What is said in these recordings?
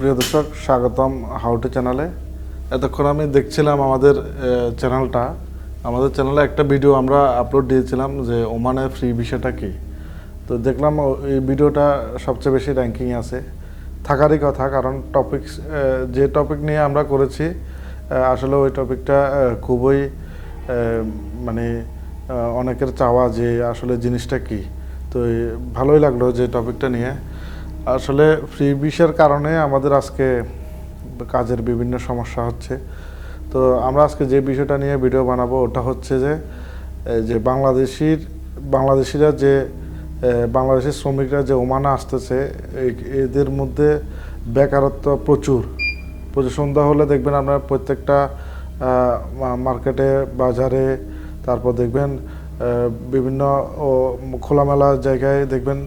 সুপ্রিয় দর্শক, স্বাগতম হাউটু চ্যানেলে। এতক্ষণ আমি দেখছিলাম আমাদের চ্যানেলে একটা ভিডিও আমরা আপলোড দিয়েছিলাম যে ওমানের ফ্রি ভিসাটা কি। তো দেখলাম এই ভিডিওটা সবচেয়ে বেশি র্যাঙ্কিংয়ে আছে, থাকারই কথা, কারণ যে টপিক নিয়ে আমরা করেছি আসলে ওই টপিকটা খুবই মানে অনেকের চাওয়া যে আসলে জিনিসটা কি। তো ভালোই লাগলো যে টপিকটা নিয়ে। আসলে ফ্রি ভিসার কারণে আমাদের আজকে কাজের বিভিন্ন সমস্যা হচ্ছে। তো আমরা আজকে যে বিষয়টা নিয়ে ভিডিও বানাবো ওটা হচ্ছে যে বাংলাদেশিরা যে বাংলাদেশের শ্রমিকরা যে ওমানে আসতেছে, এদের মধ্যে বেকারত্ব প্রচুর। সন্ধ্যা হলে দেখবেন আপনার প্রত্যেকটা মার্কেটে, বাজারে, তারপর দেখবেন বিভিন্ন খোলামেলা জায়গায় দেখবেন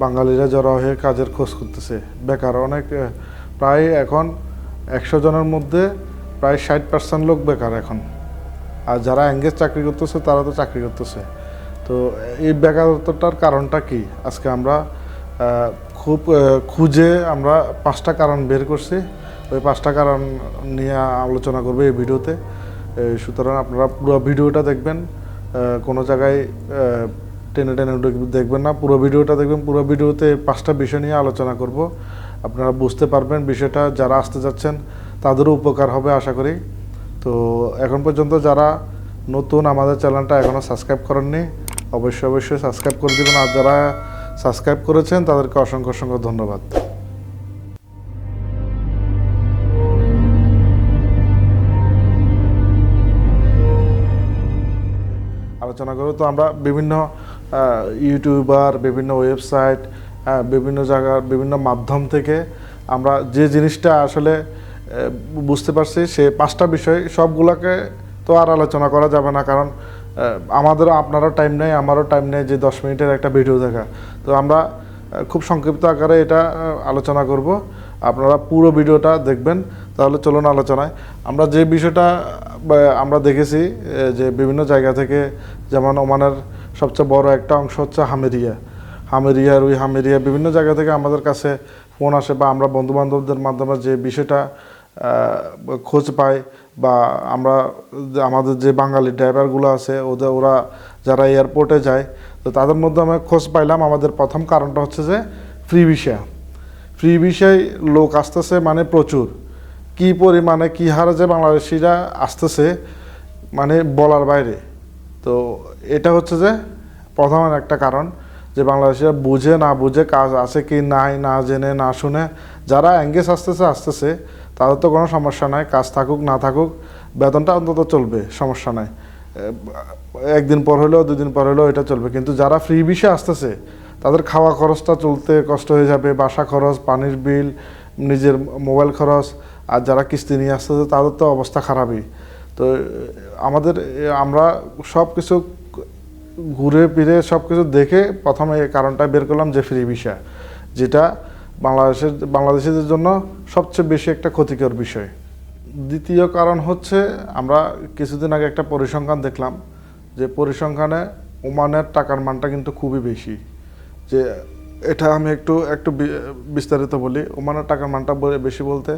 বাঙালিরা জড়ো হয়ে কাজের খোঁজ করতেছে। বেকার অনেক, প্রায় এখন 100 জনের মধ্যে প্রায় 60% লোক বেকার এখন। আর যারা এঙ্গেজ চাকরি করতেছে তারা তো চাকরি করতেছে। তো এই বেকারত্বটার কারণটা কি, আজকে আমরা খুব খুঁজে আমরা 5টা কারণ বের করছি। ওই 5টা কারণ নিয়ে আলোচনা করবো এই ভিডিওতে। সুতরাং আপনারা পুরো ভিডিওটা দেখবেন, কোনো জায়গায় টেনে দেখবেন না, পুরো ভিডিওটা দেখবেন। পুরো ভিডিওতে 5টা বিষয় নিয়ে আলোচনা করব, আপনারা বুঝতে পারবেন বিষয়টা। যারা আসতে যাচ্ছেন তাদেরও উপকার হবে আশা করি। তো এখন পর্যন্ত যারা নতুন আমাদের চ্যানেলটা এখনও সাবস্ক্রাইব করেননি, অবশ্যই সাবস্ক্রাইব করে দেবেন। আর যারা সাবস্ক্রাইব করেছেন তাদেরকে অসংখ্য ধন্যবাদ। আলোচনা করব। তো আমরা বিভিন্ন ইউটিউবার, বিভিন্ন ওয়েবসাইট, বিভিন্ন জায়গার বিভিন্ন মাধ্যম থেকে আমরা যে জিনিসটা আসলে বুঝতে পারছি, সে 5টা বিষয় সবগুলোকে তো আর আলোচনা করা যাবে না, কারণ আপনারও টাইম নেই, আমারও টাইম নেই যে 10 মিনিটের একটা ভিডিও দেখা। তো আমরা খুব সংক্ষিপ্ত আকারে এটা আলোচনা করব, আপনারা পুরো ভিডিওটা দেখবেন। তাহলে চলুন আলোচনায়। আমরা যে বিষয়টা আমরা দেখেছি যে বিভিন্ন জায়গা থেকে, যেমন ওমানের সবচেয়ে বড় একটা অংশ হচ্ছে হামেরিয়া বিভিন্ন জায়গা থেকে আমাদের কাছে ফোন আসে, বা আমরা বন্ধুবান্ধবদের মাধ্যমে যে বিষয়টা খোঁজ পাই, বা আমাদের যে বাঙালি ড্রাইভারগুলো আছে ওরা যারা এয়ারপোর্টে যায়, তো তাদের মধ্যে আমি খোঁজ পাইলাম। আমাদের প্রথম কারণটা হচ্ছে যে ফ্রি ভিসায় লোক আসতেছে, মানে প্রচুর, কি পরিমাণে কি হারে যে বাংলাদেশিরা আসতেছে মানে বলার বাইরে। তো এটা হচ্ছে যে প্রথম একটা কারণ, যে বাংলাদেশিরা বুঝে না বুঝে কাজ আছে কি নাই, না জেনে না শুনে যারা এঙ্গেজ আসতেছে তাদের তো কোনো সমস্যা নাই, কাজ থাকুক না থাকুক বেতনটা অন্তত চলবে, সমস্যা নাই, একদিন পর হলেও 2 দিন পর হলেও এটা চলবে। কিন্তু যারা ফ্রি ভিসা আসতেছে তাদের খাওয়া খরচটা চলতে কষ্ট হয়ে যাবে, বাসা খরচ, পানির বিল, নিজের মোবাইল খরচ। আর যারা কিস্তি নিয়ে আসতেছে তাদের তো অবস্থা খারাপই। তো আমরা সব কিছু ঘুরে ফিরে সব কিছু দেখে প্রথমে এই কারণটা বের করলাম যে ফ্রি ভিসা, যেটা বাংলাদেশিদের জন্য সবচেয়ে বেশি একটা ক্ষতিকর বিষয়। দ্বিতীয় কারণ হচ্ছে, আমরা কিছুদিন আগে একটা পরিসংখ্যান দেখলাম, যে পরিসংখ্যানে ওমানের টাকার মানটা কিন্তু খুবই বেশি। যে এটা আমি একটু বিস্তারিত বলি। ওমানের টাকার মানটা বেশি বলতে,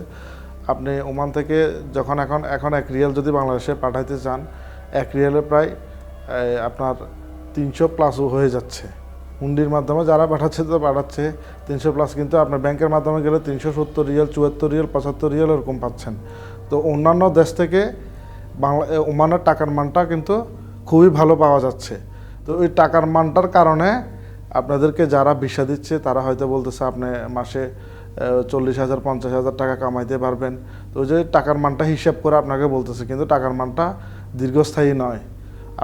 আপনি ওমান থেকে যখন এখন 1 রিয়াল যদি বাংলাদেশে পাঠাইতে চান, 1 রিয়ালে প্রায় আপনার 300+ হয়ে যাচ্ছে। হুন্ডির মাধ্যমে যারা পাঠাচ্ছে 300+, কিন্তু আপনার ব্যাংকের মাধ্যমে গেলে 370 রিয়াল, 74 রিয়াল, 75 রিয়াল এরকম পাচ্ছেন। তো অন্যান্য দেশ থেকে ওমানের টাকার মানটা কিন্তু খুবই ভালো পাওয়া যাচ্ছে। তো ওই টাকার মানটার কারণে আপনাদেরকে যারা ভিসা দিচ্ছে তারা হয়তো বলতেছে আপনি মাসে 40,000 50,000 টাকা কামাইতে পারবেন। তো ওই যে টাকার মানটা হিসাব করে আপনাকে বলতেছে, কিন্তু টাকার মানটা দীর্ঘস্থায়ী নয়।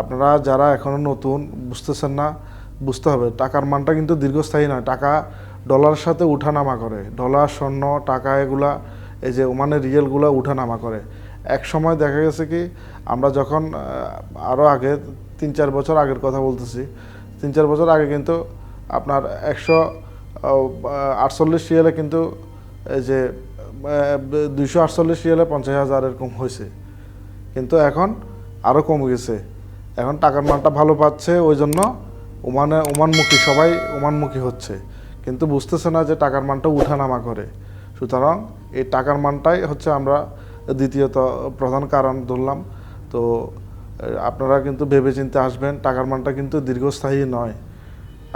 আপনারা যারা এখনও নতুন, বুঝতেছেন না, বুঝতে হবে টাকার মানটা কিন্তু দীর্ঘস্থায়ী নয়। টাকা ডলারের সাথে উঠানামা করে, ডলার, স্বর্ণ, টাকা, এগুলা, এই যে ওমানের রিয়েলগুলো উঠানামা করে। এক সময় দেখা গেছে কি, আমরা যখন আরও আগে 3-4 বছর আগের কথা বলতেছি, 3-4 বছর আগে কিন্তু আপনার 148 রিয়ালে কিন্তু এই যে 248 রিয়ালে 50,000 এরকম হয়েছে। কিন্তু এখন আরও কমে গেছে। এখন টাকার মানটা ভালো পাচ্ছে, ওই জন্য সবাই ওমানমুখী হচ্ছে, কিন্তু বুঝতেছে না যে টাকার মানটা উঠানামা করে। সুতরাং এই টাকার মানটাই হচ্ছে আমরা দ্বিতীয়ত প্রধান কারণ ধরলাম। তো আপনারা কিন্তু ভেবেচিন্তে আসবেন, টাকার মানটা কিন্তু দীর্ঘস্থায়ী নয়।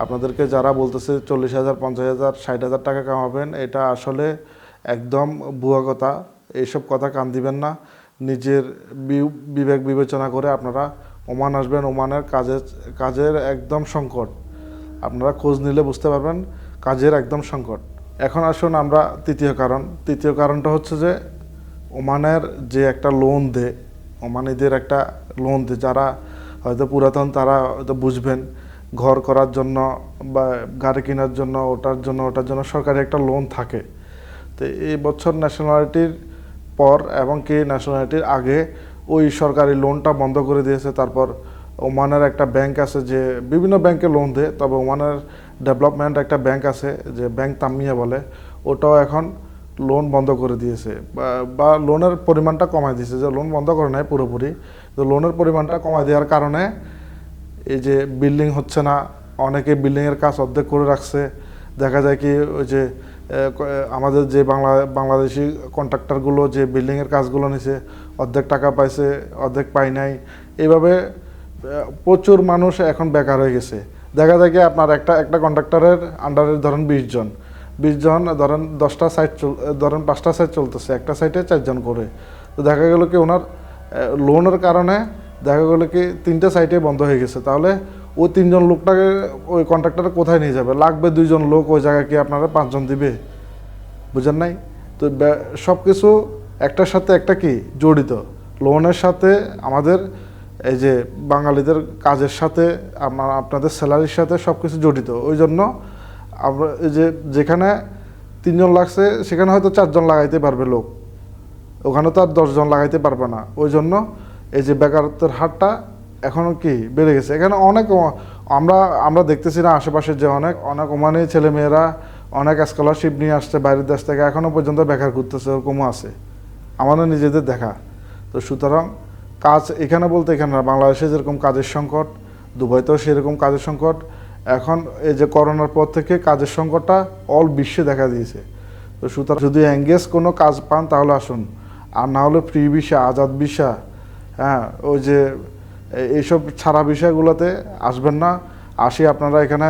আপনাদেরকে যারা বলতেছে 40,000, 50,000, 60,000 টাকা কামাবেন, এটা আসলে একদম ভুয়া কথা। এইসব কথা কান দিবেন না। নিজের বিবেক বিবেচনা করে আপনারা ওমান আসবেন। ওমানের কাজের একদম সংকট। আপনারা খোঁজ নিলে বুঝতে পারবেন কাজের একদম সংকট। এখন আসুন আমরা তৃতীয় কারণটা হচ্ছে যে ওমানের যে একটা লোন দেয়, ওমানিদের একটা লোন দেয়, যারা হয়তো পুরাতন তারা হয়তো বুঝবেন, ঘর করার জন্য বা গাড়ি কেনার জন্য ওটার জন্য সরকারি একটা লোন থাকে। তো এই বছর ন্যাশনালিটির পর এবং কি ন্যাশনালিটির আগে ওই সরকারি লোনটা বন্ধ করে দিয়েছে। তারপর ওমানের একটা ব্যাংক আছে যে বিভিন্ন ব্যাংকে লোন দেয়, তবে ওমানের ডেভেলপমেন্ট একটা ব্যাংক আছে যে ব্যাংক তামিয়া বলে, ওটাও এখন লোন বন্ধ করে দিয়েছে বা লোনের পরিমাণটা কমায় দিয়েছে। যে লোন বন্ধ করে নাই পুরোপুরি, তো লোনের পরিমাণটা কমায় দেওয়ার কারণে এই যে বিল্ডিং হচ্ছে না, অনেকে বিল্ডিংয়ের কাজ অর্ধেক করে রাখছে। দেখা যায় কি ওই যে আমাদের যে বাংলাদেশি কন্ট্রাক্টরগুলো যে বিল্ডিংয়ের কাজগুলো নিছে, অর্ধেক টাকা পাইছে, অর্ধেক পাই নাই। এইভাবে প্রচুর মানুষ এখন বেকার হয়ে গেছে। দেখা যায় কি আপনার একটা কন্ট্রাক্টরের আন্ডারে ধরেন 20 জন ধরেন 10টা সাইট ধরেন 5টা সাইট চলতেছে, একটা সাইটে 4 জন করে। তো দেখা গেল কি ওনার লোনের কারণে দেখা গেলো কি 3টে সাইটে বন্ধ হয়ে গেছে। তাহলে ওই 3 জন লোকটাকে ওই কন্ট্রাক্টরে কোথায় নিয়ে যাবে? লাগবে 2 জন লোক, ওই জায়গায় কি আপনারা 5 জন দিবে? বুঝেন নাই? তো সব কিছু একটার সাথে একটা কি জড়িত। লোনের সাথে আমাদের এই যে বাঙালিদের কাজের সাথে আপনাদের স্যালারির সাথে সব কিছু জড়িত। ওই জন্য আমরা এই যে যেখানে 3 জন লাগছে সেখানে হয়তো 4 জন লাগাইতে পারবে লোক, ওখানে তো আর 10 জন লাগাইতে পারবে না। ওই জন্য এই যে বেকারত্বের হারটা এখনও কি বেড়ে গেছে। এখানে অনেক আমরা দেখতেছি না আশেপাশে যে অনেক ওমানি ছেলেমেয়েরা অনেক স্কলারশিপ নিয়ে আসছে বাইরের দেশ থেকে, এখনও পর্যন্ত বেকার ঘুরতেছে, ওরকমও আছে আমাদের নিজেদের দেখা। তো সুতরাং কাজ এখানে বলতে এখানে না, বাংলাদেশে যেরকম কাজের সংকট, দুবাইতেও সেরকম কাজের সংকট। এখন এই যে করোনার পর থেকে কাজের সংকটটা অল বিশ্বে দেখা দিয়েছে। তো সুতরাং যদি এঙ্গেজ কোনো কাজ পান তাহলে আসুন, আর না হলে ফ্রি ভিসা, আজাদ ভিসা, হ্যাঁ ওই যে এইসব ছাড়া বিষয়গুলোতে আসবেন না। আপনারা এখানে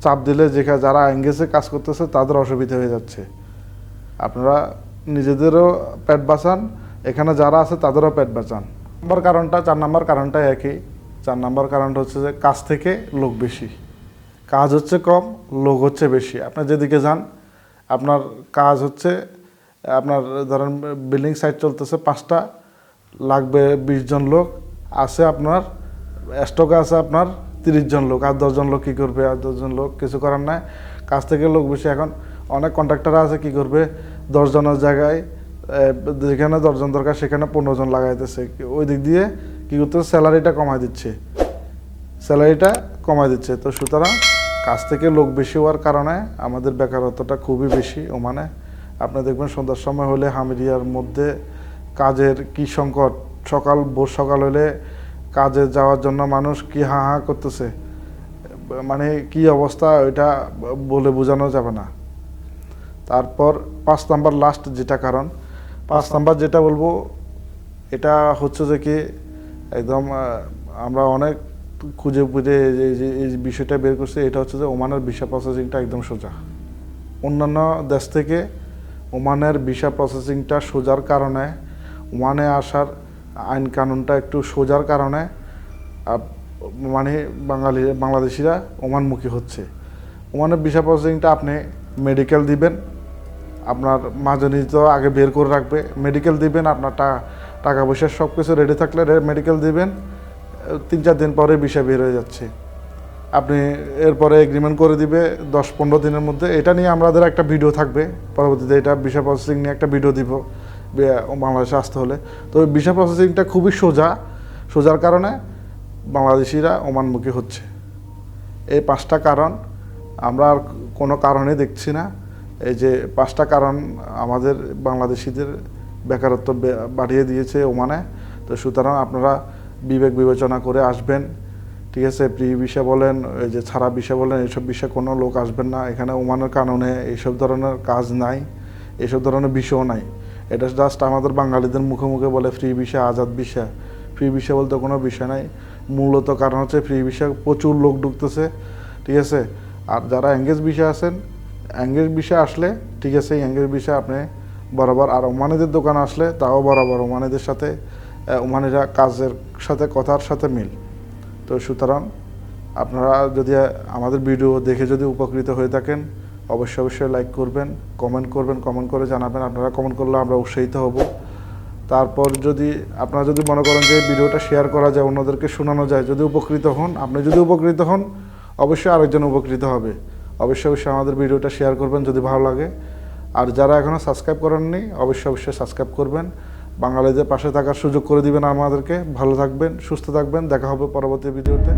চাপ দিলে যারা এঙ্গেজে কাজ করতেছে তাদের অসুবিধা হয়ে যাচ্ছে। আপনারা নিজেদেরও পেট বাঁচান, এখানে যারা আছে তাদেরও পেট বাঁচান। 4 নম্বর কারণটা একই। 4 নম্বর কারণটা হচ্ছে যে কাজ থেকে লোক বেশি, কাজ হচ্ছে কম, লোক হচ্ছে বেশি। আপনি যেদিকে যান আপনার কাজ হচ্ছে, আপনার ধরেন বিল্ডিং সাইট চলতেছে 5টা, লাগবে 20 জন লোক, আছে আপনার স্টকে আছে আপনার 30 জন লোক। আর 10 জন লোক কী করবে? আর 10 জন লোক কিছু করার নাই, কাজ থেকে লোক বেশি। এখন অনেক কন্ট্রাক্টর আছে কী করবে, 10 জনের জায়গায় যেখানে 10 জন দরকার সেখানে 15 জন লাগাইতেছে। ওই দিক দিয়ে কী করতেছে, স্যালারিটা কমায় দিচ্ছে। তো সুতরাং কাজ থেকে লোক বেশি হওয়ার কারণে আমাদের বেকারত্বটা খুবই বেশি ওমানে। আপনি দেখবেন সন্ধ্যার সময় হলে হামিরিয়ার মধ্যে কাজের কি সংকট। ভোর সকাল হলে কাজে যাওয়ার জন্য মানুষ কি হা করতেছে, মানে কি অবস্থা ওইটা বলে বোঝানো যাবে না। তারপর 5 নাম্বার লাস্ট যেটা কারণ, 5 নাম্বার যেটা বলবো এটা হচ্ছে যে কি একদম আমরা অনেক খুঁজে এই বিষয়টা বের করছি। এটা হচ্ছে যে ওমানের ভিসা প্রসেসিংটা একদম সোজা। অন্যান্য দেশ থেকে ওমানের ভিসা প্রসেসিংটা সোজার কারণে, ওমানে আসার আইন কানুনটা একটু সোজার কারণে মানে বাংলাদেশিরা ওমানমুখী হচ্ছে। ওমানের ভিসা প্রসেসিংটা আপনি মেডিকেল দিবেন, আপনার মাজনি তো আগে বের করে রাখবে, মেডিকেল দিবেন, আপনার টাকা পয়সা সব কিছু রেডি থাকলে মেডিকেল দিবেন, 3-4 দিন পরে ভিসা বের হয়ে যাচ্ছে। আপনি এরপরে এগ্রিমেন্ট করে দিবে 10-15 দিনের মধ্যে। এটা নিয়ে আমাদের একটা ভিডিও থাকবে পরবর্তীতে, এটা ভিসা প্রসেসিং নিয়ে একটা ভিডিও দিব বাংলাদেশে আসতে হলে। তো ভিসা প্রসেসিংটা খুবই সোজার কারণে বাংলাদেশিরা ওমানমুখী হচ্ছে। এই 5টা কারণ, আমরা আর কোনো কারণে দেখছি না। এই যে 5টা কারণ আমাদের বাংলাদেশিদের বেকারত্ব বাড়িয়ে দিয়েছে ওমানে। তো সুতরাং আপনারা বিবেক বিবেচনা করে আসবেন, ঠিক আছে? প্রি ভিসা বলেন, এই যে ছাড়া ভিসা বলেন, এইসব বিষয়ে কোনো লোক আসবেন না। এখানে ওমানের কারণে এইসব ধরনের কাজ নাই। এসব ধরনের বিষয়ও নাই। এটা জাস্ট আমাদের বাঙালিদের মুখে মুখে বলে free visa, Azad visa. Free visa বলতে কোনো বিষয় নাই। মূলত কারণ হচ্ছে ফ্রি ভিসা প্রচুর লোক ঢুকতেছে, ঠিক আছে। আর যারা এঙ্গেজ ভিসা আছেন, এঙ্গেজ ভিসা আসলে ঠিক আছে, এঙ্গেজ ভিসা আপনি বরাবর, আর ওমানিদের দোকান আসলে তাও বরাবর ওমানিদের সাথে, ওমানিরা কাজের সাথে কথার সাথে মিল। তো সুতরাং আপনারা যদি আমাদের ভিডিও দেখে যদি উপকৃত হয়ে থাকেন, অবশ্যই লাইক করবেন, কমেন্ট করবেন, কমেন্ট করে জানাবেন। আপনারা কমেন্ট করলে আমরা উৎসাহিত হব। তারপর যদি আপনারা যদি মনে করেন যে ভিডিওটা শেয়ার করা যায়, অন্যদেরকে শোনানো যায়, যদি উপকৃত হন, আপনি যদি উপকৃত হন, অবশ্যই আরেকজন উপকৃত হবে। অবশ্যই আমাদের ভিডিওটা শেয়ার করবেন যদি ভালো লাগে। আর যারা এখনও সাবস্ক্রাইব করেননি, অবশ্যই সাবস্ক্রাইব করবেন। বাঙালিদের পাশে থাকার সুযোগ করে দিবেন আমাদেরকে। ভালো থাকবেন, সুস্থ থাকবেন। দেখা হবে পরবর্তী ভিডিওতে।